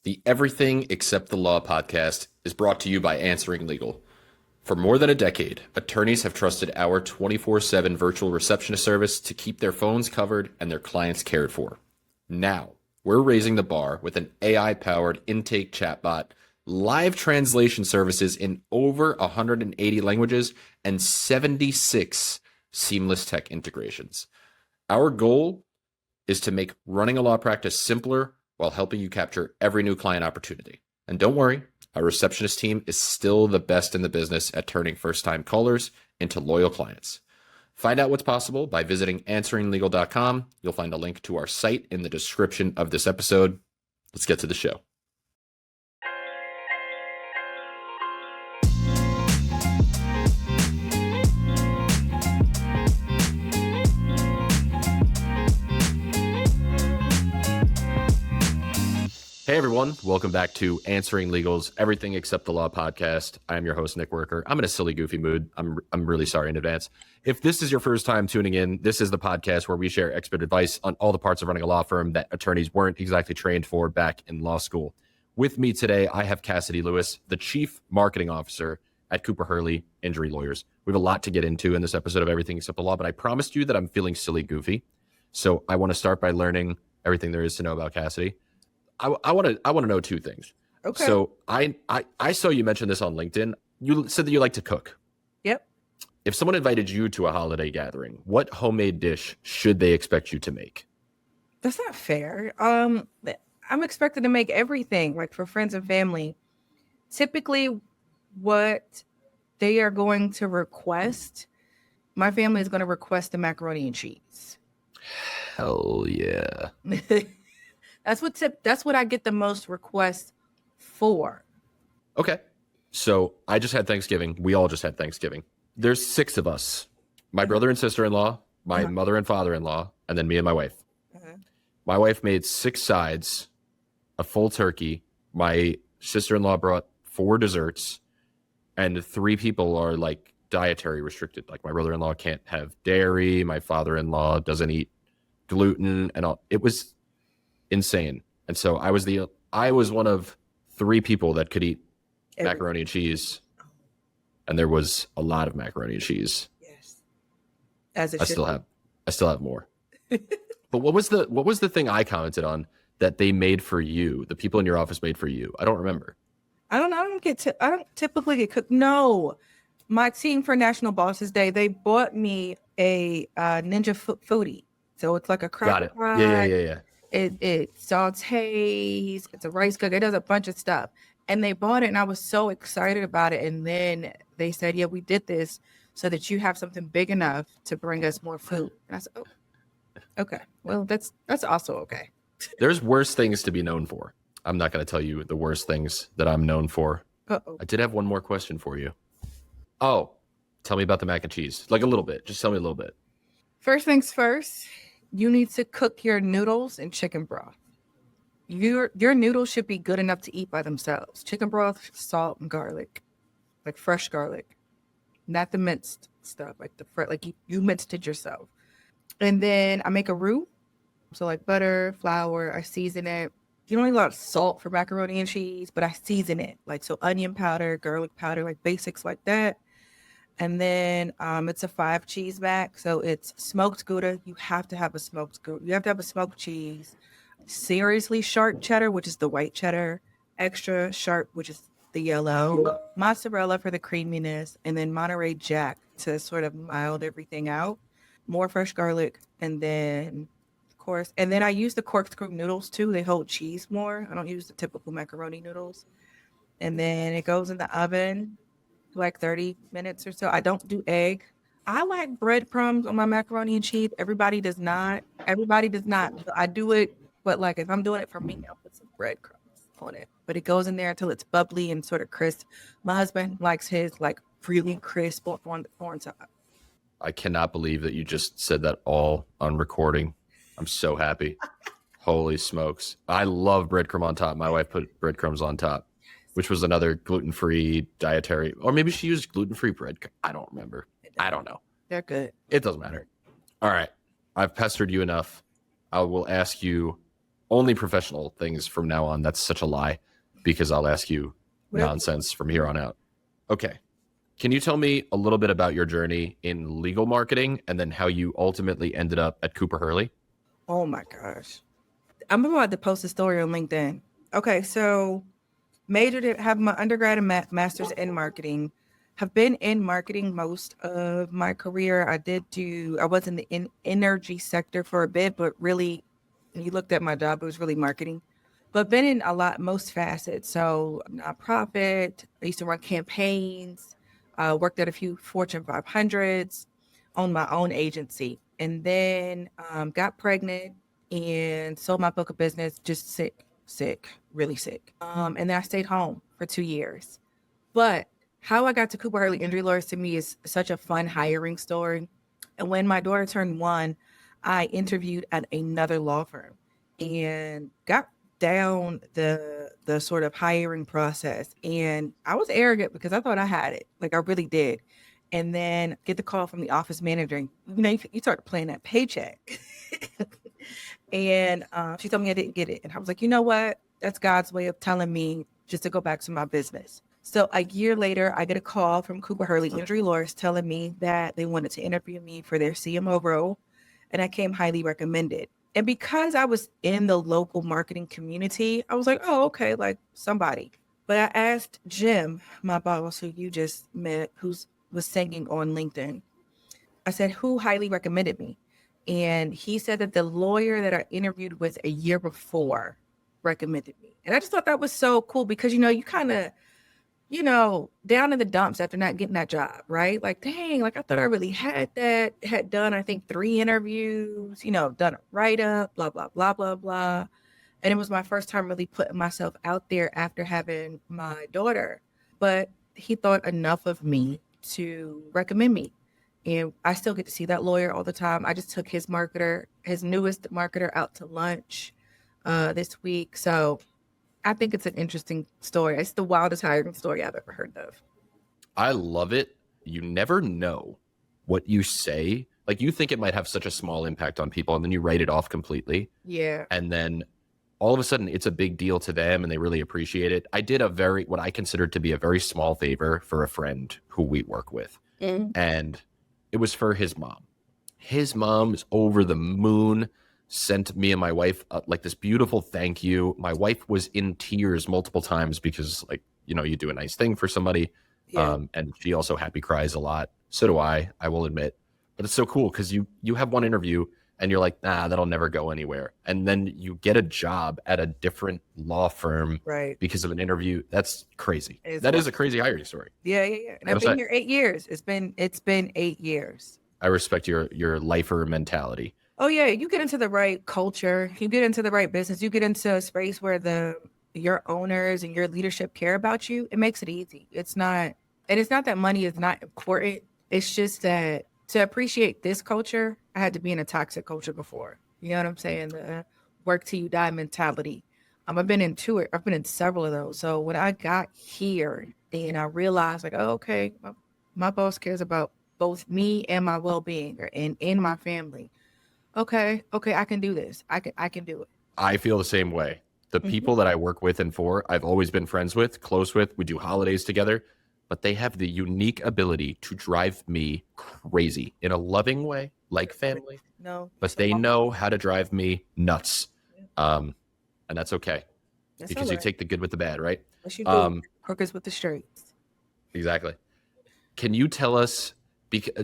The Everything Except the Law podcast is brought to you by Answering Legal. For more than a decade, attorneys have trusted our 24/7 virtual receptionist service to keep their phones covered and their clients cared for. Now, we're raising the bar with an AI-powered intake chatbot, live translation services in over 180 languages, and 76 seamless tech integrations. Our goal is to make running a law practice simpler while helping you capture every new client opportunity. And don't worry, our receptionist team is still the best in the business at turning first-time callers into loyal clients. Find out what's possible by visiting answeringlegal.com. You'll find a link to our site in the description of this episode. Let's get to the show. Hey everyone, welcome back to Answering Legal's Everything Except the Law podcast. I am your host, Nick Werker. I'm in a silly, goofy mood. I'm really sorry in advance. If this is your first time tuning in, this is the podcast where we share expert advice on all the parts of running a law firm that attorneys weren't exactly trained for back in law school. With me today, I have Cassidy Lewis, the Chief Marketing Officer at Cooper Hurley Injury Lawyers. We have a lot to get into in this episode of Everything Except the Law, but I promised you that I'm feeling silly, goofy. So I want to start by learning everything there is to know about Cassidy. I want to know two things. Okay. So I saw you mention this on LinkedIn. You said that you like to cook. Yep. If someone invited you to a holiday gathering, what homemade dish should they expect you to make? That's not fair. I'm expected to make everything, like for friends and family. Typically, what they are going to request, my family is going to request the macaroni and cheese. Hell yeah. That's what I get the most requests for. Okay. So I just had Thanksgiving. We all just had Thanksgiving. There's 6 of us. My brother and sister-in-law, my mother and father-in-law, and then me and my wife. My wife made 6 sides, a full turkey. My sister-in-law brought 4 desserts, and 3 people are like dietary restricted. Like my brother-in-law can't have dairy. My father-in-law doesn't eat gluten and all. It was insane. And so I was one of 3 people that could eat macaroni and cheese, and there was a lot of macaroni and cheese. Yes. As it I still have more. But what was the thing I commented on that they made for you? The people in your office made for you? I don't remember. I don't typically get cooked. No. My team for National Bosses Day, they bought me a Ninja Foodie. So it's like a cracker Got it. Yeah. It sautés, it's a rice cooker, it does a bunch of stuff. And they bought it and I was so excited about it. And then they said, yeah, we did this so that you have something big enough to bring us more food. And I said, oh, okay. Well, that's also okay. There's worse things to be known for. I'm not going to tell you the worst things that I'm known for. Uh-oh. I did have one more question for you. Oh, tell me about the mac and cheese. Like a little bit. Just tell me a little bit. First things first. You need to cook your noodles in chicken broth. Your noodles should be good enough to eat by themselves. Chicken broth, salt, and garlic, like fresh garlic, not the minced stuff, like you minced it yourself. And then I make a roux, so like butter, flour. I season it. You don't need a lot of salt for macaroni and cheese, but I season it, like so onion powder, garlic powder, like basics like that. And then it's a 5 cheese mac. So it's smoked Gouda. You have to have a smoked Gouda. You have to have a smoked cheese. Seriously sharp cheddar, which is the white cheddar. Extra sharp, which is the yellow. Mozzarella for the creaminess. And then Monterey Jack to sort of mild everything out. More fresh garlic. And then, of course, and then I use the corkscrew noodles too. They hold cheese more. I don't use the typical macaroni noodles. And then it goes in the oven. Like 30 minutes or so. I don't do egg. I like breadcrumbs on my macaroni and cheese. Everybody does not. I do it, but like if I'm doing it for me, I'll put some breadcrumbs on it. But it goes in there until it's bubbly and sort of crisp. My husband likes his like really crisp on top. I cannot believe that you just said that all on recording. I'm so happy. Holy smokes. I love breadcrumb on top. My wife put breadcrumbs on top, which was another gluten-free dietary, or maybe she used gluten-free bread. I don't remember. I don't know. They're good. It doesn't matter. All right. I've pestered you enough. I will ask you only professional things from now on. That's such a lie because I'll ask you Whatever. nonsense from here on out. Okay. Can you tell me a little bit about your journey in legal marketing and then how you ultimately ended up at Cooper Hurley? Oh my gosh. I'm about to post a story on LinkedIn. Okay, so have my undergrad and master's in marketing. Have been in marketing most of my career. I was in the energy sector for a bit, but really, when you looked at my job, it was really marketing. But been in most facets. So nonprofit, I used to run campaigns, worked at a few Fortune 500s, owned my own agency, and then got pregnant and sold my book of business, just sick, really sick. And then I stayed home for 2 years. But how I got to Cooper Hurley Injury Lawyers to me is such a fun hiring story. And when my daughter turned 1, I interviewed at another law firm and got down the sort of hiring process. And I was arrogant because I thought I had it, like I really did. And then get the call from the office manager. And, you start playing that paycheck. And she told me I didn't get it. And I was like, you know what? That's God's way of telling me just to go back to my business. So a year later, I get a call from Cooper Hurley Injury Lawyers telling me that they wanted to interview me for their CMO role. And I came highly recommended. And because I was in the local marketing community, I was like, oh, okay, like somebody. But I asked Jim, my boss, who you just met, was singing on LinkedIn. I said, who highly recommended me? And he said that the lawyer that I interviewed with a year before recommended me. And I just thought that was so cool because, you kind of, down in the dumps after not getting that job, right? Like, dang, like I thought I really had done, I think 3 interviews, done a write-up, blah, blah, blah, blah, blah. And it was my first time really putting myself out there after having my daughter. But he thought enough of me to recommend me. And I still get to see that lawyer all the time. I just took his newest marketer out to lunch this week. So I think it's an interesting story. It's the wildest hiring story I've ever heard of. I love it. You never know what you say. Like you think it might have such a small impact on people and then you write it off completely. Yeah. And then all of a sudden it's a big deal to them and they really appreciate it. I did what I considered to be a very small favor for a friend who we work with. And it was for his mom. His mom is over the moon, sent me and my wife like this beautiful thank you. My wife was in tears multiple times because you do a nice thing for somebody. Yeah. And she also happy cries a lot. So do I will admit. But it's so cool because you have one interview and you're like, nah, that'll never go anywhere. And then you get a job at a different law firm because of an interview. That's crazy. That is a crazy hiring story. Yeah. And I've been here 8 years. It's been 8 years. I respect your lifer mentality. Oh yeah, you get into the right culture, you get into the right business, you get into a space where your owners and your leadership care about you. It makes it easy. It's not that money is not important. It's just that to appreciate this culture, I had to be in a toxic culture before. You know what I'm saying? The work till you die mentality. I've been in several of those. So when I got here and I realized like, oh, okay, my boss cares about both me and my well-being and in my family. Okay, I can do this. I can do it. I feel the same way. The people that I work with and for, I've always been friends with, close with. We do holidays together, but they have the unique ability to drive me crazy in a loving way, like family. No, but they know how to drive me nuts, and that's okay because you take the good with the bad, right? Yes, you do. Crookers with the straights. Exactly. Can you tell us?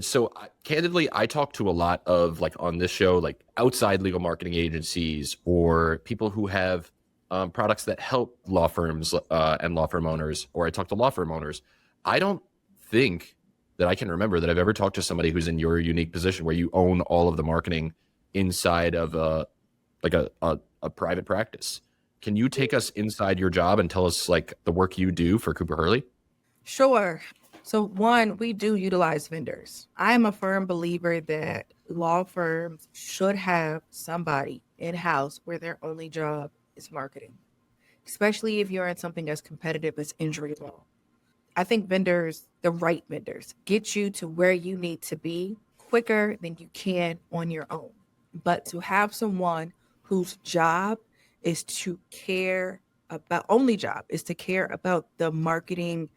So candidly, I talk to a lot of on this show, outside legal marketing agencies or people who have products that help law firms and law firm owners, or I talk to law firm owners. I don't think that I can remember that I've ever talked to somebody who's in your unique position where you own all of the marketing inside of a private practice. Can you take us inside your job and tell us the work you do for Cooper Hurley? Sure. So one, we do utilize vendors. I am a firm believer that law firms should have somebody in-house where their only job is marketing, especially if you're in something as competitive as injury law. I think vendors, the right vendors, get you to where you need to be quicker than you can on your own. But to have someone whose job is to care about, only job is to care about the marketing,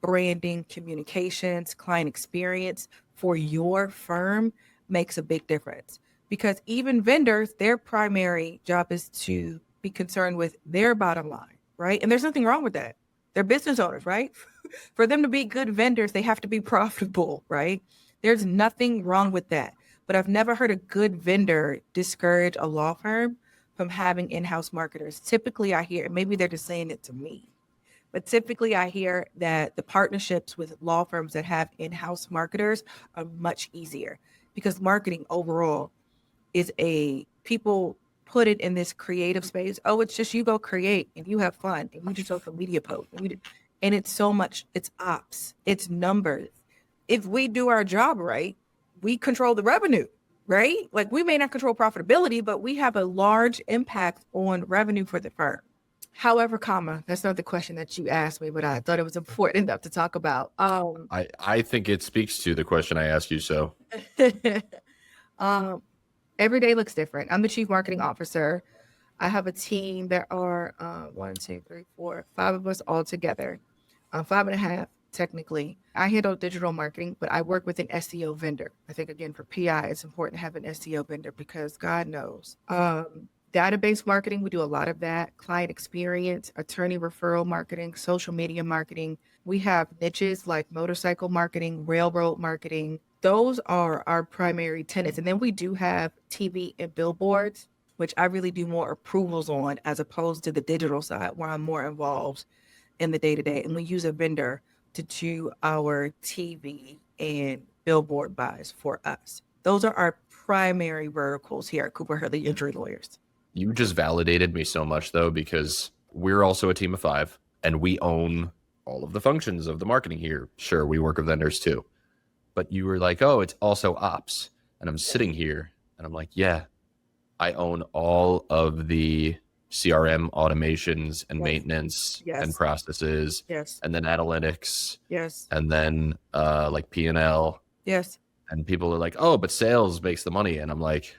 branding, communications, client experience for your firm makes a big difference. Because even vendors, their primary job is to be concerned with their bottom line, right? And there's nothing wrong with that. They're business owners, right? For them to be good vendors, they have to be profitable, right? There's nothing wrong with that. But I've never heard a good vendor discourage a law firm from having in-house marketers. Typically, I hear, maybe they're just saying it to me, but typically I hear that the partnerships with law firms that have in-house marketers are much easier because marketing overall is people put it in this creative space. Oh, it's just you go create and you have fun and you do social media posts. And it's so much, it's ops, it's numbers. If we do our job right, we control the revenue, right? Like we may not control profitability, but we have a large impact on revenue for the firm. However, that's not the question that you asked me, but I thought it was important enough to talk about. I think it speaks to the question I asked you. So every day looks different. I'm the chief marketing officer. I have a team. There are 5 of us all together. 5.5 technically. I handle digital marketing, but I work with an SEO vendor. I think again for PI, it's important to have an SEO vendor because God knows. Database marketing, we do a lot of that. Client experience, attorney referral marketing, social media marketing. We have niches like motorcycle marketing, railroad marketing. Those are our primary tenants. And then we do have TV and billboards, which I really do more approvals on as opposed to the digital side where I'm more involved in the day-to-day. And we use a vendor to do our TV and billboard buys for us. Those are our primary verticals here at Cooper Hurley Injury Lawyers. you just validated me so much, though, because we're also a team of 5 and we own all of the functions of the marketing here. Sure, we work with vendors too. But you were like, oh, it's also ops. And I'm sitting here and I'm like, yeah, I own all of the CRM automations and maintenance and processes and then analytics and then like P&L. Yes. And people are like, oh, but sales makes the money. And I'm like,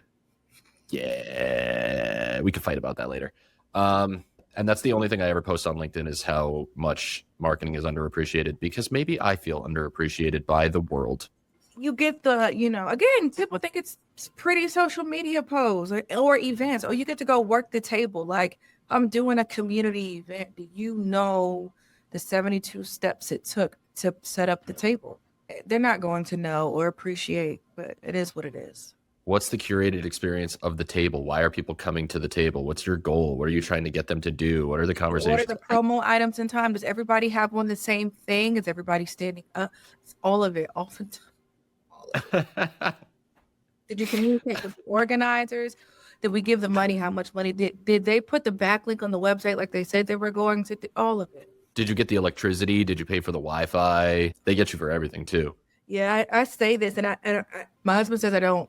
yeah, we could fight about that later. And that's the only thing I ever post on LinkedIn is how much marketing is underappreciated, because maybe I feel underappreciated by the world. You get the, again, people think it's pretty social media posts or events, or you get to go work the table. Like I'm doing a community event. Do you know the 72 steps it took to set up the table? They're not going to know or appreciate, but it is what it is. What's the curated experience of the table? Why are people coming to the table? What's your goal? What are you trying to get them to do? What are the conversations? What are the promo items in time? Does everybody have one the same thing? Is everybody standing up? All of it, all the time. Did you communicate with the organizers? Did we give the money? How much money? Did they put the backlink on the website like they said they were going to? All of it. Did you get the electricity? Did you pay for the Wi-Fi? They get you for everything too. Yeah, I say this, and my husband says I don't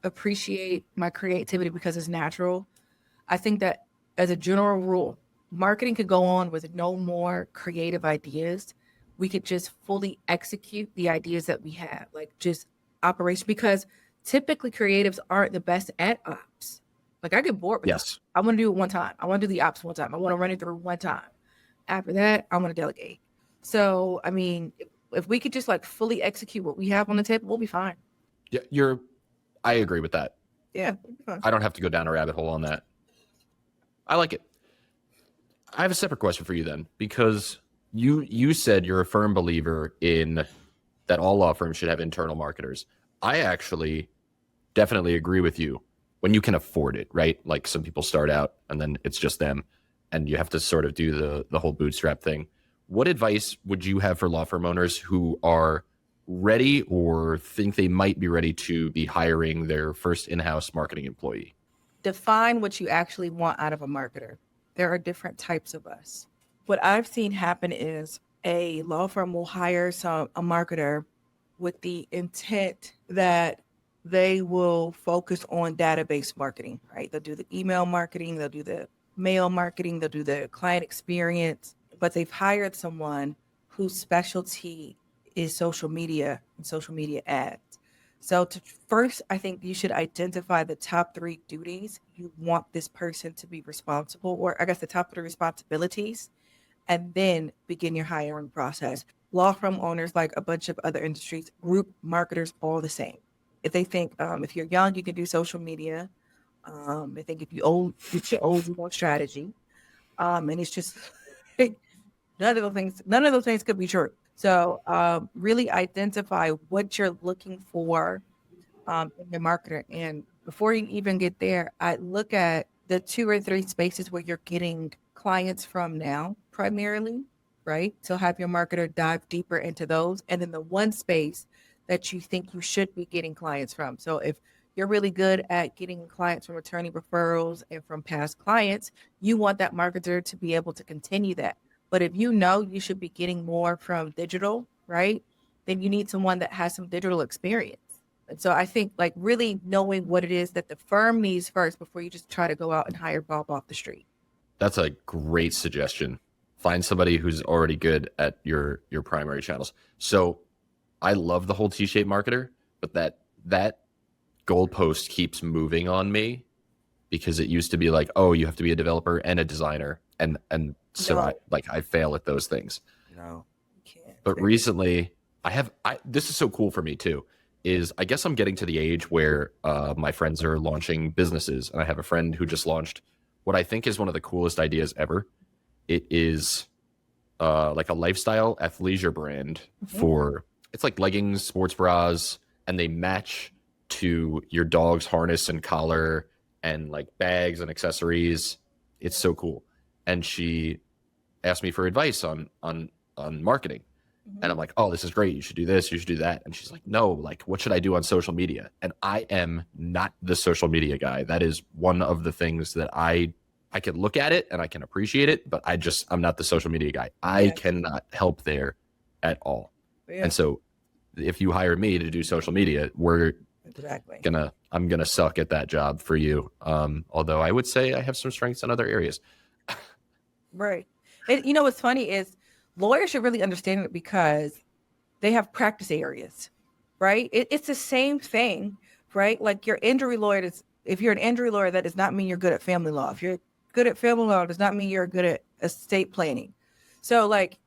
appreciate my creativity because it's natural. I think that as a general rule, marketing could go on with no more creative ideas. We could just fully execute the ideas that we have, like just operation, because typically creatives aren't the best at ops. Like I get bored with yes. I want to do it one time. I want to do the ops one time. I want to run it through one time. After that, I want to delegate. So, I mean, if we could just like fully execute what we have on the table, we'll be fine. Yeah, I agree with that. Yeah. I don't have to go down a rabbit hole on that. I like it. I have a separate question for you then, because you said you're a firm believer in that all law firms should have internal marketers. I actually definitely agree with you when you can afford it, right? Like some people start out and then it's just them and you have to sort of do the whole bootstrap thing. What advice would you have for law firm owners who are ready or think they might be ready to be hiring their first in-house marketing employee? Define what you actually want out of a marketer. There are different types of us. What I've seen happen is a law firm will hire a marketer with the intent that they will focus on database marketing, right? They'll do the email marketing, they'll do the mail marketing, they'll do the client experience, but they've hired someone whose specialty is social media and social media ads. So first, I think you should identify the top 3 duties you want this person to be responsible, or I guess the top 3 responsibilities, and then begin your hiring process. Law firm owners, like a bunch of other industries, group marketers all the same. If they think if you're young, you can do social media. I think if you're old, you want strategy. And it's just none of those things could be true. So really identify what you're looking for in your marketer. And before you even get there, I look at the 2 or 3 spaces where you're getting clients from now, primarily, right? So have your marketer dive deeper into those. And then the one space that you think you should be getting clients from. So if you're really good at getting clients from attorney referrals and from past clients, you want that marketer to be able to continue that. But if you know you should be getting more from digital, right? Then you need someone that has some digital experience. And so I think like really knowing what it is that the firm needs first before you just try to go out and hire Bob off the street. That's a great suggestion. Find somebody who's already good at your primary channels. So I love the whole T-shaped marketer, but that goalpost keeps moving on me, because it used to be like, oh, you have to be a developer and a designer, and so No. I fail at those things. No, you can't. But recently, this is so cool for me too, is I guess I'm getting to the age where my friends are launching businesses, and I have a friend who just launched what I think is one of the coolest ideas ever. It is like a lifestyle athleisure brand for, it's like leggings, sports bras, and they match to your dog's harness and collar and like bags and accessories. It's so cool. And she asked me for advice on marketing. And I'm like, oh, this is great. You should do this. You should do that. And she's like, no, like, what should I do on social media? And I am not the social media guy. That is one of the things that I can look at it and I can appreciate it, but I'm not the social media guy. I cannot help there at all. Yeah. And so if you hire me to do social media, I'm gonna suck at that job for you. Although I would say I have some strengths in other areas. Right. And you know what's funny is lawyers should really understand it, because they have practice areas, right? It's the same thing, right? Like your injury lawyer if you're an injury lawyer, that does not mean you're good at family law. If you're good at family law, does not mean you're good at estate planning. So like,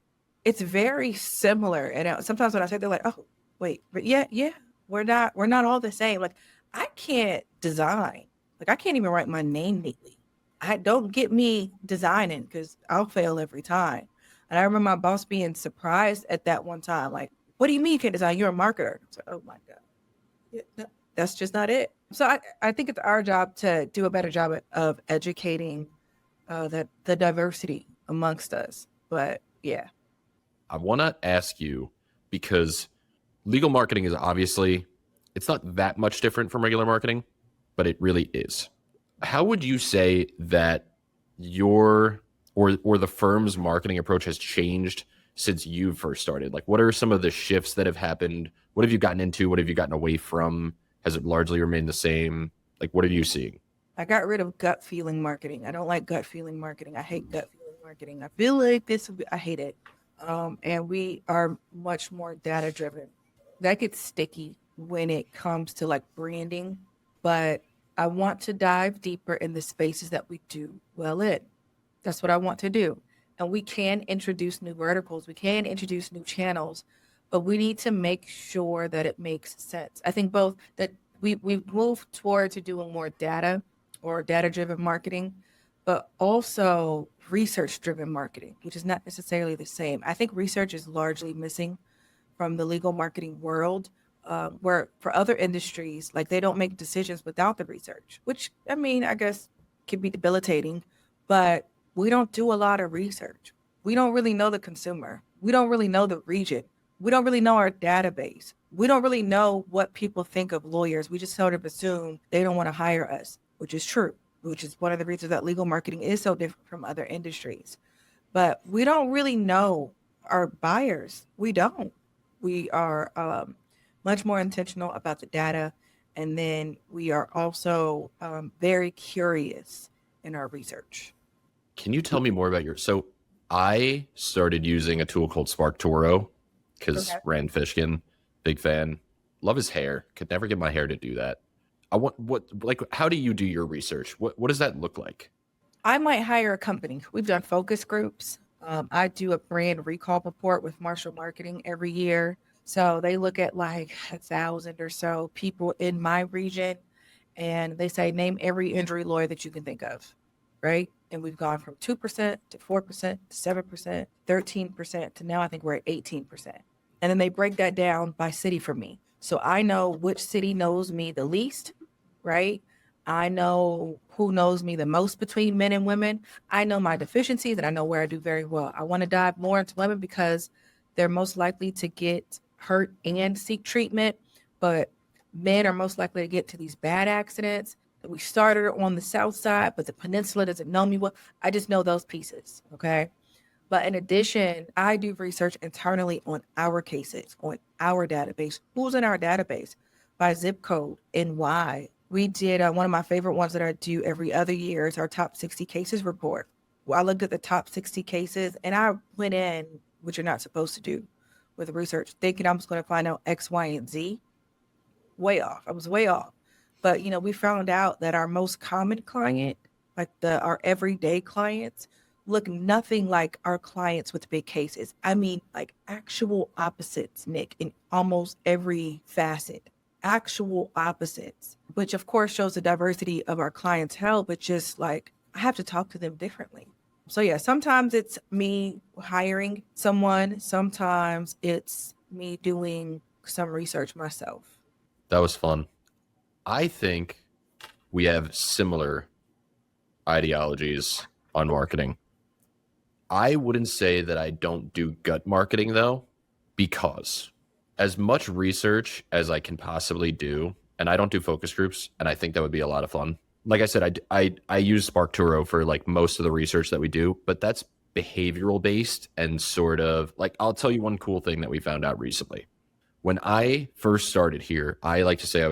it's very similar. And sometimes when I say, they're like, oh, wait, but yeah, we're not all the same. Like, I can't design. Like, I can't even write my name neatly. I don't get me designing, because I'll fail every time. And I remember my boss being surprised at that one time. Like, what do you mean you can't design? You're a marketer. So, oh my God. Yeah, no, that's just not it. So I think it's our job to do a better job of educating the diversity amongst us. But yeah. I want to ask you, because legal marketing is obviously, it's not that much different from regular marketing, but it really is. How would you say that your or the firm's marketing approach has changed since you first started? Like, what are some of the shifts that have happened? What have you gotten into? What have you gotten away from? Has it largely remained the same? Like, what are you seeing? I got rid of gut feeling marketing. I don't like gut feeling marketing. I hate gut feeling marketing. I feel like I hate it. And we are much more data driven. That gets sticky when it comes to like branding, but I want to dive deeper in the spaces that we do well in. That's what I want to do. And we can introduce new verticals. We can introduce new channels, but we need to make sure that it makes sense. I think both that we've moved toward to doing more data or data-driven marketing, but also research-driven marketing, which is not necessarily the same. I think research is largely missing from the legal marketing world, where for other industries, like they don't make decisions without the research, which I mean, I guess can be debilitating, but we don't do a lot of research. We don't really know the consumer. We don't really know the region. We don't really know our database. We don't really know what people think of lawyers. We just sort of assume they don't want to hire us, which is true, which is one of the reasons that legal marketing is so different from other industries. But we don't really know our buyers. We don't. We are much more intentional about the data. And then we are also very curious in our research. Can you tell me more about so I started using a tool called Spark Toro because Rand Fishkin, big fan, Love his hair. Could never get my hair to do that. How do you do your research? What does that look like? I might hire a company. We've done focus groups. I do a brand recall report with Marshall Marketing every year. So they look at like 1,000 or so people in my region, and they say, name every injury lawyer that you can think of, right? And we've gone from 2% to 4% to 7%, 13% to now I think we're at 18%. And then they break that down by city for me. So I know which city knows me the least, right? I know who knows me the most between men and women. I know my deficiencies and I know where I do very well. I want to dive more into women because they're most likely to get hurt and seek treatment, but men are most likely to get to these bad accidents. We started on the south side, but the peninsula doesn't know me well. I just know those pieces, okay? But in addition, I do research internally on our cases, on our database. Who's in our database? By zip code and why. We did one of my favorite ones that I do every other year is our top 60 cases report. Well, I looked at the top 60 cases and I went in, which you're not supposed to do with research, thinking I'm just going to find out X, Y, and Z. Way off. I was way off. But, we found out that our most common client, like our everyday clients, look nothing like our clients with big cases. I mean, like actual opposites, Nick, in almost every facet. Actual opposites, which of course shows the diversity of our clientele, but just like I have to talk to them differently. So yeah, sometimes it's me hiring someone. Sometimes it's me doing some research myself. That was fun. I think we have similar ideologies on marketing. I wouldn't say that I don't do gut marketing though, because as much research as I can possibly do, and I don't do focus groups, and I think that would be a lot of fun. Like I said, I use SparkTuro for like most of the research that we do, but that's behavioral based and sort of like, I'll tell you one cool thing that we found out recently. When I first started here, I like to say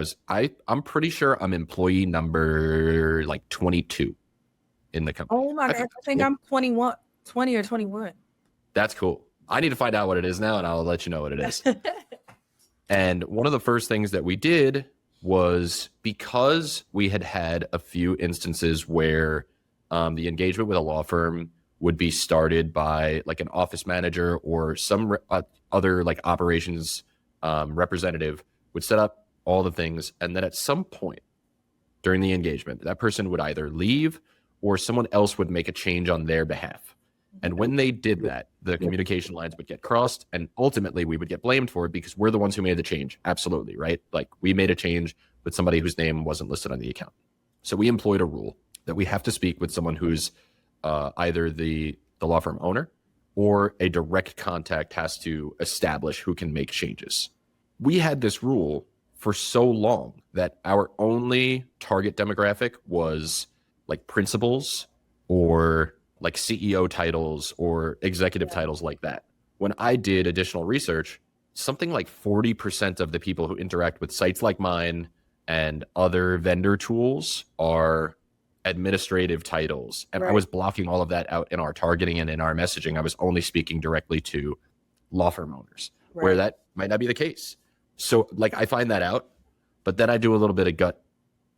I'm pretty sure I'm employee number like 22 in the company. Oh my gosh, I think I'm 21, 20 or 21. That's cool. I need to find out what it is now, and I'll let you know what it is. And one of the first things that we did was, because we had a few instances where the engagement with a law firm would be started by like an office manager or some other like operations representative would set up all the things. And then at some point during the engagement, that person would either leave or someone else would make a change on their behalf. And when they did that, the communication lines would get crossed, and ultimately we would get blamed for it because we're the ones who made the change. Absolutely, right? Like we made a change with somebody whose name wasn't listed on the account. So we employed a rule that we have to speak with someone who's either the law firm owner or a direct contact has to establish who can make changes. We had this rule for so long that our only target demographic was like principals or like CEO titles or executive titles like that. When I did additional research, something like 40% of the people who interact with sites like mine and other vendor tools are administrative titles. And I was blocking all of that out in our targeting and in our messaging. I was only speaking directly to law firm owners, where that might not be the case. So like I find that out, but then I do a little bit of gut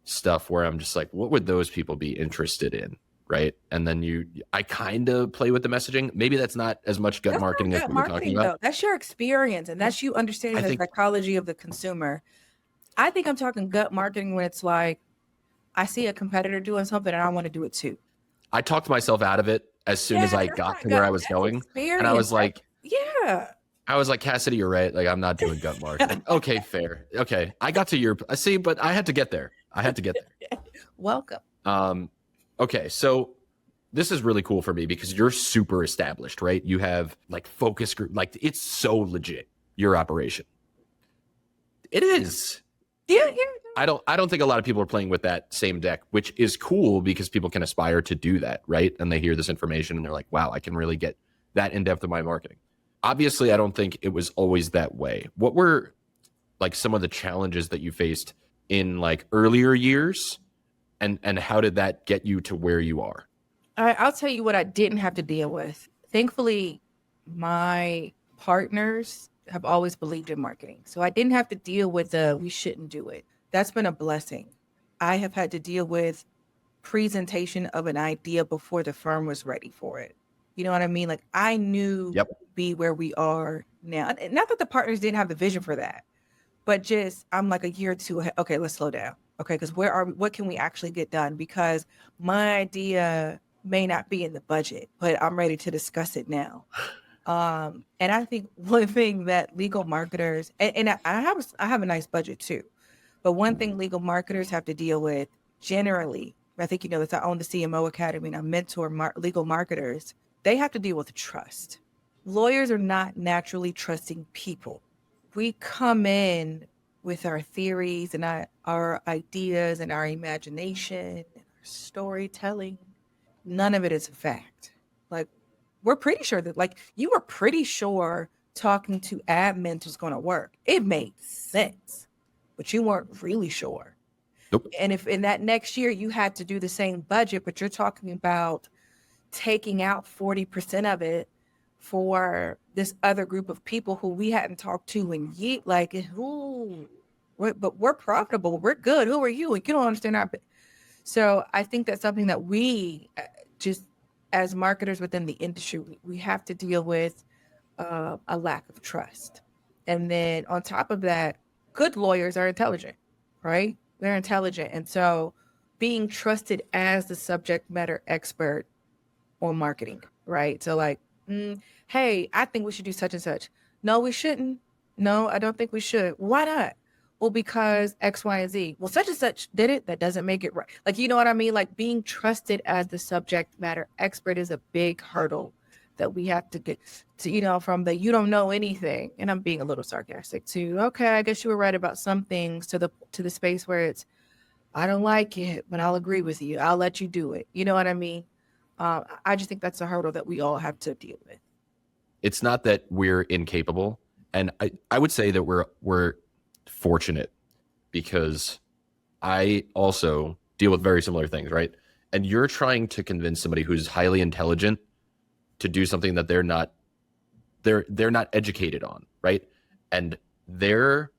stuff where I'm just like, what would those people be interested in? Right. And then I kind of play with the messaging. Maybe that's not as much gut marketing as we're talking about. That's your experience. And that's you understanding the psychology of the consumer. I think I'm talking gut marketing when it's like, I see a competitor doing something and I want to do it too. I talked myself out of it as soon as I got to where I was going. And I was like, I was like, Cassidy, you're right. Like, I'm not doing gut marketing. Okay, fair. Okay. I got to but I had to get there. Welcome. Okay, so this is really cool for me because you're super established, right? You have like focus group, like it's so legit, your operation. It is. Yeah. I don't think a lot of people are playing with that same deck, which is cool because people can aspire to do that, right? And they hear this information and they're like, wow, I can really get that in depth of my marketing. Obviously, I don't think it was always that way. What were like some of the challenges that you faced in like earlier years? And how did that get you to where you are? I'll tell you what I didn't have to deal with. Thankfully, my partners have always believed in marketing. So I didn't have to deal with the we shouldn't do it. That's been a blessing. I have had to deal with presentation of an idea before the firm was ready for it. You know what I mean? Like I knew Yep. be where we are now. And not that the partners didn't have the vision for that, but just I'm like a year or two ahead. Okay, let's slow down. Okay, because what can we actually get done? Because my idea may not be in the budget, but I'm ready to discuss it now. And I think one thing that legal marketers and I have a nice budget too, but one thing legal marketers have to deal with generally, I think you know this. I own the CMO Academy and I mentor legal marketers. They have to deal with trust. Lawyers are not naturally trusting people. We come in with our theories and our ideas and our imagination and our storytelling. None of it is a fact. Like we're pretty sure that like you were pretty sure talking to admins was going to work. It made sense, but you weren't really sure. Nope. And if in that next year you had to do the same budget, but you're talking about taking out 40% of it for this other group of people who we hadn't talked to in years, like, ooh, but we're profitable, we're good. Who are you? And you don't understand our. So I think that's something that we just as marketers within the industry, we have to deal with a lack of trust. And then on top of that, good lawyers are intelligent, right? They're intelligent. And so being trusted as the subject matter expert on marketing, right? So like, hey, I think we should do such and such. No, we shouldn't. No, I don't think we should. Why not? Well, because X, Y, and Z. Well, such and such did it. That doesn't make it right. Like, you know what I mean? Like being trusted as the subject matter expert is a big hurdle that we have to get to, you know, from the you don't know anything. And I'm being a little sarcastic too. Okay, I guess you were right about some things to the space where it's, I don't like it, but I'll agree with you. I'll let you do it. You know what I mean? I just think that's a hurdle that we all have to deal with. It's not that we're incapable. And I would say that we're fortunate because I also deal with very similar things, right? And you're trying to convince somebody who's highly intelligent to do something that they're not educated on, right? And their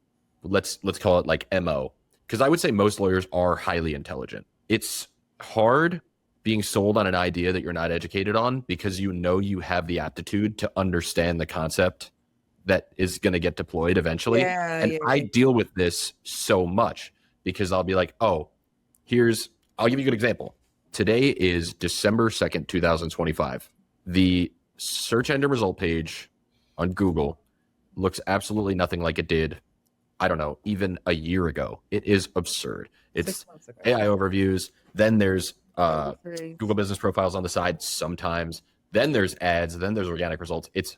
let's call it like MO, because I would say most lawyers are highly intelligent. It's hard being sold on an idea that you're not educated on because you know you have the aptitude to understand the concept that is going to get deployed eventually. And I deal with this so much because I'll be like, oh, I'll give you a good example. Today is December 2nd, 2025. The search engine result page on Google looks absolutely nothing like it did, I don't know, even a year ago. It is absurd. It's AI overviews. Then there's Google business profiles on the side sometimes. Then there's ads. Then there's organic results. It's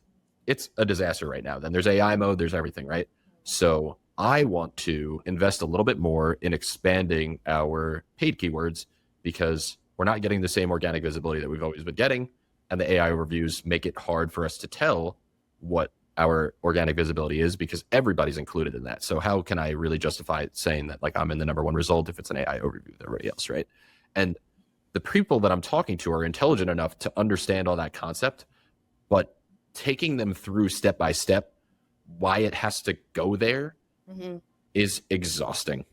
a disaster right now. Then there's AI mode. There's everything, right? So I want to invest a little bit more in expanding our paid keywords because we're not getting the same organic visibility that we've always been getting. And the AI overviews make it hard for us to tell what our organic visibility is because everybody's included in that. So how can I really justify saying that like I'm in the number one result if it's an AI overview with everybody else, right? And the people that I'm talking to are intelligent enough to understand all that concept, but taking them through step by step why it has to go there is exhausting.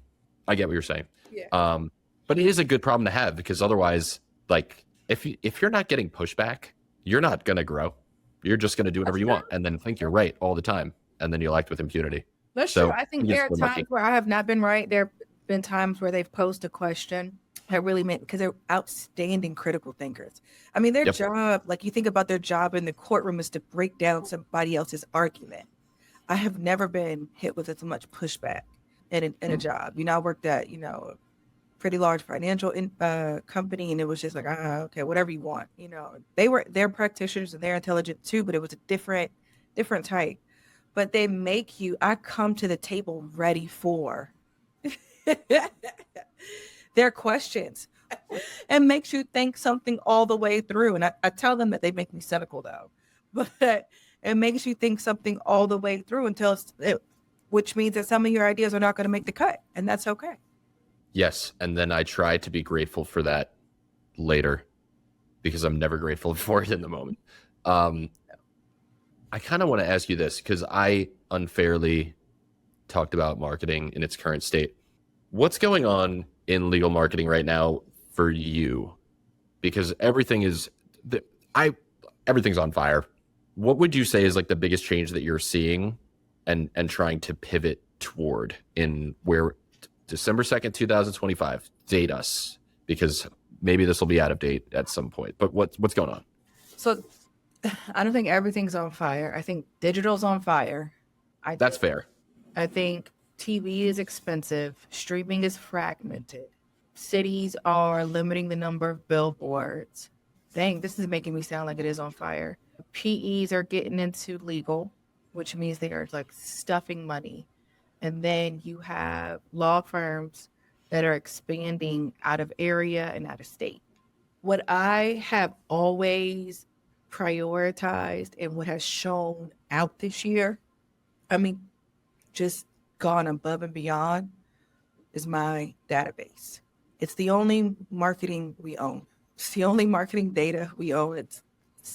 I get what you're saying. Yeah. But it is a good problem to have because otherwise, like if you're not getting pushback, you're not going to grow. You're just going to do whatever you want and then think you're right all the time. And then you'll act with impunity. That's true. I think there are times where I have not been right. There have been times where they've posed a question that really meant because they're outstanding critical thinkers. I mean, their job, like you think about their job in the courtroom is to break down somebody else's argument. I have never been hit with as much pushback in a job. You know, I worked at, you know, a pretty large financial company and it was just like, okay, whatever you want. You know, they're practitioners and they're intelligent too, but it was a different type. But they make you, I come to the table ready for their questions and makes you think something all the way through. And I tell them that they make me cynical though, but it makes you think something all the way through which means that some of your ideas are not going to make the cut and that's okay. Yes. And then I try to be grateful for that later because I'm never grateful for it in the moment. I kind of want to ask you this because I unfairly talked about marketing in its current state. What's going on in legal marketing right now for you? Because I everything's on fire. What would you say is like the biggest change that you're seeing and trying to pivot toward in where December 2nd, 2025, date us because maybe this will be out of date at some point. But what's going on? So I don't think everything's on fire. I think digital's on fire. That's fair. I think TV is expensive. Streaming is fragmented. Cities are limiting the number of billboards. Dang, this is making me sound like it is on fire. PEs are getting into legal, which means they are like stuffing money. And then you have law firms that are expanding out of area and out of state. What I have always prioritized and what has shown out this year, I mean, just gone above and beyond, is my database. It's the only marketing we own. It's the only marketing data we own. That's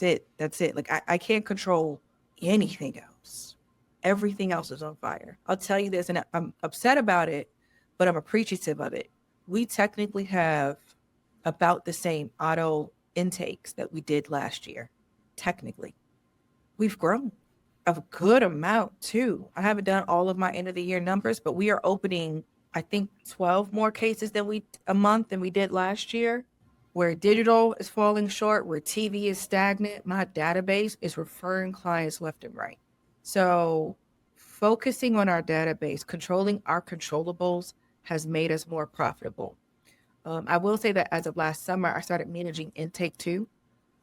it. That's it. Like I can't control anything else. Everything else is on fire. I'll tell you this, and I'm upset about it, but I'm appreciative of it. We technically have about the same auto intakes that we did last year. Technically, we've grown a good amount too. I haven't done all of my end of the year numbers, but we are opening, I think, 12 more cases a month than we did last year. Where digital is falling short, where TV is stagnant, my database is referring clients left and right. So focusing on our database, controlling our controllables has made us more profitable. I will say that as of last summer, I started managing intake too.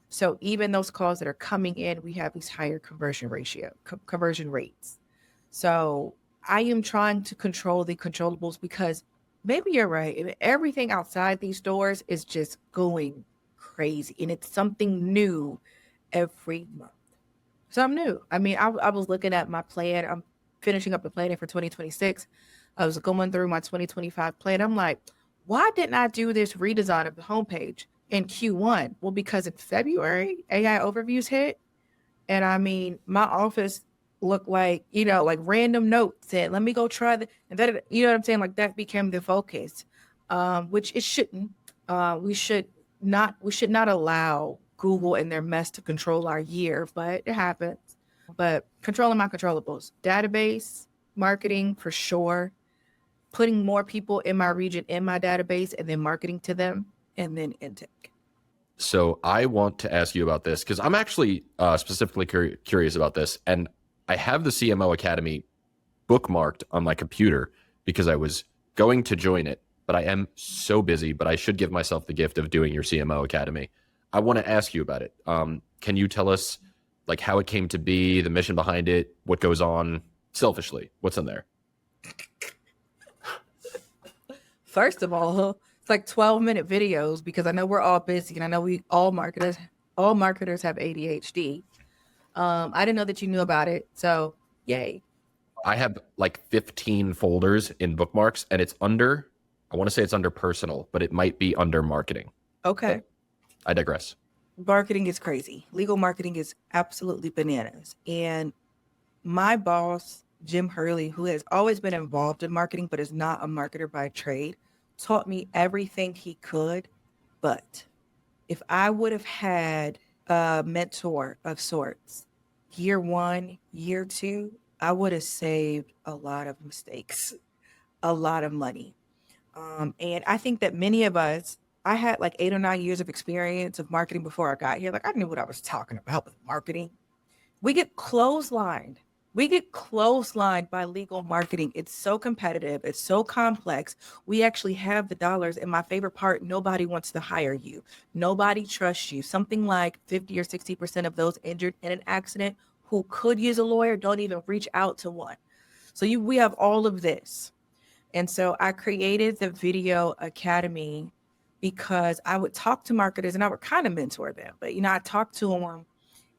So even those calls that are coming in, we have these higher conversion rates. So I am trying to control the controllables because maybe you're right. Everything outside these doors is just going crazy. And it's something new every month. Something new. I mean, I was looking at my plan. I'm finishing up the planning for 2026. I was going through my 2025 plan. I'm like, why didn't I do this redesign of the homepage in Q1? Well, because in February, AI overviews hit. And I mean, my office looked like, like random notes and let me go try that. And that, you know what I'm saying? Like that became the focus, which it shouldn't. We should not allow Google and their mess to control our year, but it happens. But controlling my controllables, database, marketing for sure, putting more people in my region in my database and then marketing to them and then intake. So I want to ask you about this because I'm actually specifically curious about this. And I have the CMO Academy bookmarked on my computer because I was going to join it, but I am so busy, but I should give myself the gift of doing your CMO Academy. I want to ask you about it. Can you tell us like how it came to be, the mission behind it, what goes on selfishly? What's in there? First of all, it's like 12-minute videos because I know we're all busy and I know all marketers have ADHD. I didn't know that you knew about it. So yay. I have like 15 folders in bookmarks and I want to say it's under personal, but it might be under marketing. Okay. But I digress. Marketing is crazy. Legal marketing is absolutely bananas. And my boss, Jim Hurley, who has always been involved in marketing, but is not a marketer by trade, taught me everything he could. But if I would have had a mentor of sorts, year 1, year 2, I would have saved a lot of mistakes, a lot of money. And I think that many of us, I had like 8 or 9 years of experience of marketing before I got here. Like I knew what I was talking about with marketing. We get clotheslined. By legal marketing. It's so competitive. It's so complex. We actually have the dollars. And my favorite part, nobody wants to hire you. Nobody trusts you. Something like 50 or 60% of those injured in an accident who could use a lawyer don't even reach out to one. So we have all of this. And so I created the Video Academy because I would talk to marketers and I would kind of mentor them. But, I talked to them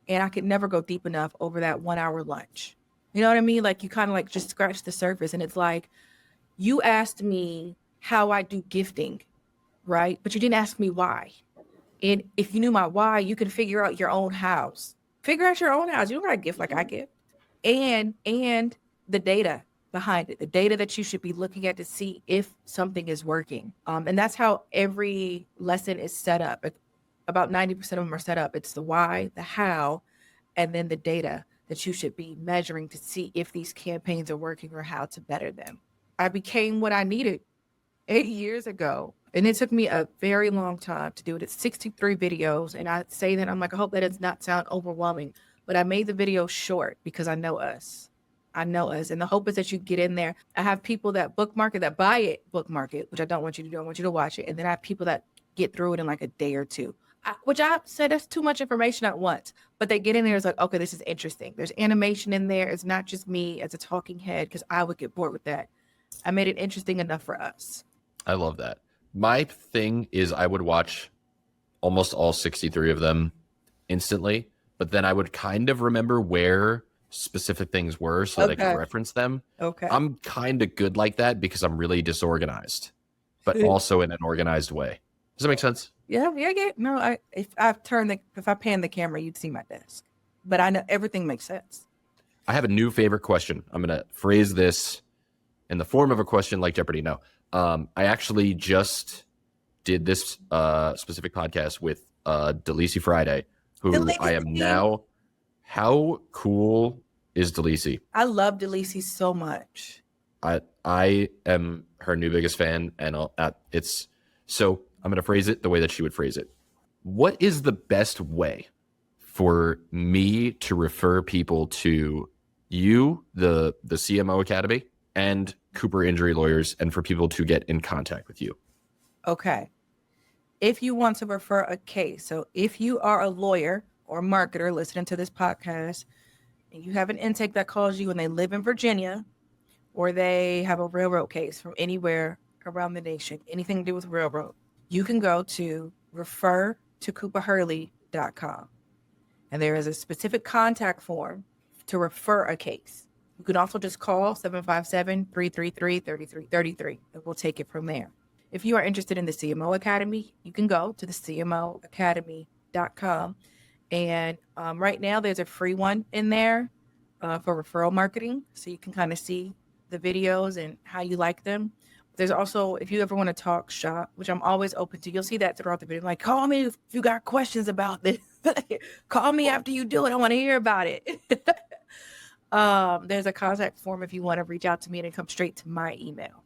and I could never go deep enough over that 1 hour lunch. You know what I mean? Like you kind of like just scratch the surface and it's like, you asked me how I do gifting, right? But you didn't ask me why. And if you knew my why, you could figure out your own hows. Figure out your own house. You don't got a gift like I give. And the data behind it, the data that you should be looking at to see if something is working. And that's how every lesson is set up. About 90% of them are set up. It's the why, the how, and then the data that you should be measuring to see if these campaigns are working or how to better them. I became what I needed 8 years ago. And it took me a very long time to do it. It's 63 videos. And I say that, I'm like, I hope that does not sound overwhelming. But I made the video short because I know us. And the hope is that you get in there. I have people that bookmark it, that buy it, bookmark it, which I don't want you to do. I want you to watch it. And then I have people that get through it in like a day or two, which I said that's too much information at once. But they get in there, it's like, okay, this is interesting. There's animation in there. It's not just me as a talking head, because I would get bored with that. I made it interesting enough for us. I love that. My thing is I would watch almost all 63 of them instantly, but then I would kind of remember where specific things were so that I could reference them. Okay. I'm kind of good like that because I'm really disorganized, but also in an organized way. Does that make sense? Yeah. No, if I pan the camera, you'd see my desk. But I know everything makes sense. I have a new favorite question. I'm going to phrase this in the form of a question like Jeopardy. No. I actually just did this specific podcast with Delisi Friday, who I am now. How cool is Delisi? I love Delisi so much. I am her new biggest fan, and it's so I'm going to phrase it the way that she would phrase it. What is the best way for me to refer people to you, the CMO Academy, and Cooper Injury Lawyers, and for people to get in contact with you? Okay. If you want to refer a case, so if you are a lawyer or marketer listening to this podcast, and you have an intake that calls you and they live in Virginia, or they have a railroad case from anywhere around the nation, anything to do with railroad, you can go to refertocooperhurley.com. And there is a specific contact form to refer a case. You can also just call 757-333-3333, and we'll take it from there. If you are interested in the CMO Academy, you can go to the CMOacademy.com. And right now there's a free one in there for referral marketing. So you can kind of see the videos and how you like them. There's also, if you ever want to talk shop, which I'm always open to, you'll see that throughout the video. Like, call me if you got questions about this. Call me after you do it. I want to hear about it. There's a contact form if you want to reach out to me, and it comes straight to my email.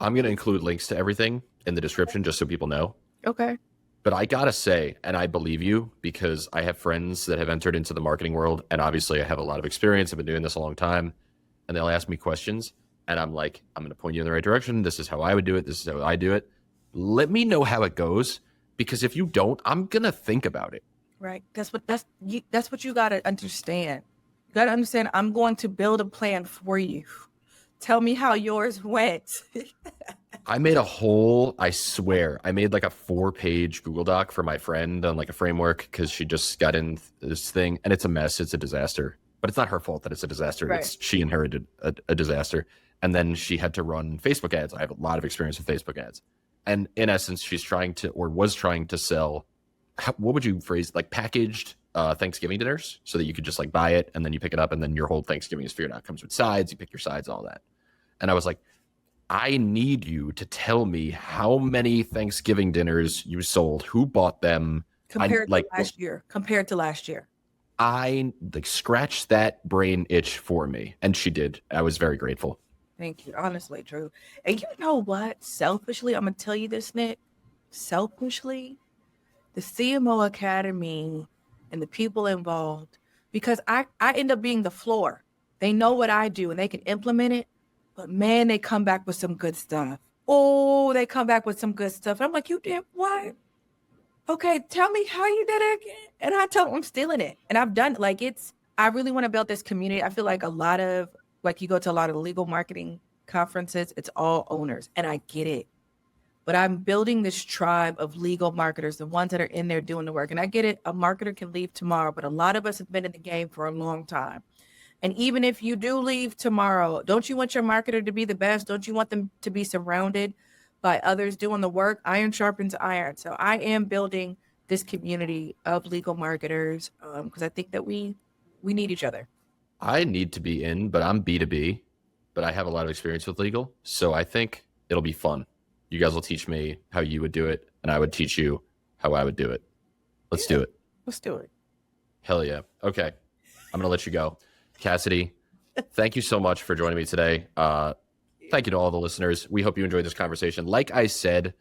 I'm going to include links to everything in the description just so people know. Okay. But I got to say, and I believe you because I have friends that have entered into the marketing world, and obviously I have a lot of experience. I've been doing this a long time, and they'll ask me questions, and I'm like, I'm going to point you in the right direction. This is how I would do it. This is how I do it. Let me know how it goes, because if you don't, I'm going to think about it. Right. That's what you got to understand. You got to understand, I'm going to build a plan for you. Tell me how yours went. I made like a 4-page Google Doc for my friend on like a framework because she just got in this thing, and it's a mess. It's a disaster, but it's not her fault that it's a disaster. Right. She inherited a disaster. And then she had to run Facebook ads. I have a lot of experience with Facebook ads. And in essence, was trying to sell, what would you phrase, like packaged Thanksgiving dinners, so that you could just like buy it and then you pick it up and then your whole Thanksgiving is figured out. It comes with sides, you pick your sides, all that. And I was like, I need you to tell me how many Thanksgiving dinners you sold, who bought them. Compared to last year. I like scratched that brain itch for me. And she did. I was very grateful. Thank you. Honestly, true. And you know what? Selfishly, I'm going to tell you this, Nick. Selfishly, the CMO Academy and the people involved, because I end up being the floor. They know what I do and they can implement it. But man, they come back with some good stuff. Oh, they come back with some good stuff. I'm like, you did what? Okay, tell me how you did it again. And I tell them I'm stealing it. And I've done I really want to build this community. I feel like you go to a lot of legal marketing conferences, it's all owners, and I get it. But I'm building this tribe of legal marketers, the ones that are in there doing the work. And I get it. A marketer can leave tomorrow, but a lot of us have been in the game for a long time. And even if you do leave tomorrow, don't you want your marketer to be the best? Don't you want them to be surrounded by others doing the work? Iron sharpens iron. So I am building this community of legal marketers, because I think that we need each other. I need to be in, but I'm B2B, but I have a lot of experience with legal. So I think it'll be fun. You guys will teach me how you would do it, and I would teach you how I would do it. Let's do it. Let's do it. Hell yeah. Okay. I'm going to let you go. Cassidy, thank you so much for joining me today. Thank you to all the listeners. We hope you enjoyed this conversation. Like I said,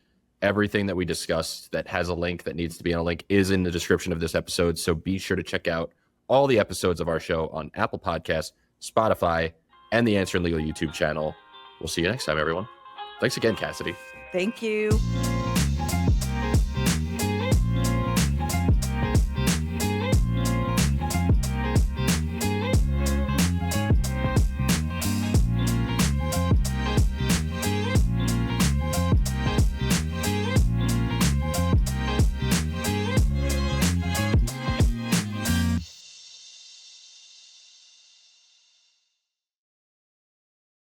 everything that we discussed that has a link that needs to be on a link is in the description of this episode. So be sure to check out all the episodes of our show on Apple Podcasts, Spotify, and the Answering Legal YouTube channel. We'll see you next time, everyone. Thanks again, Cassidy. Thank you.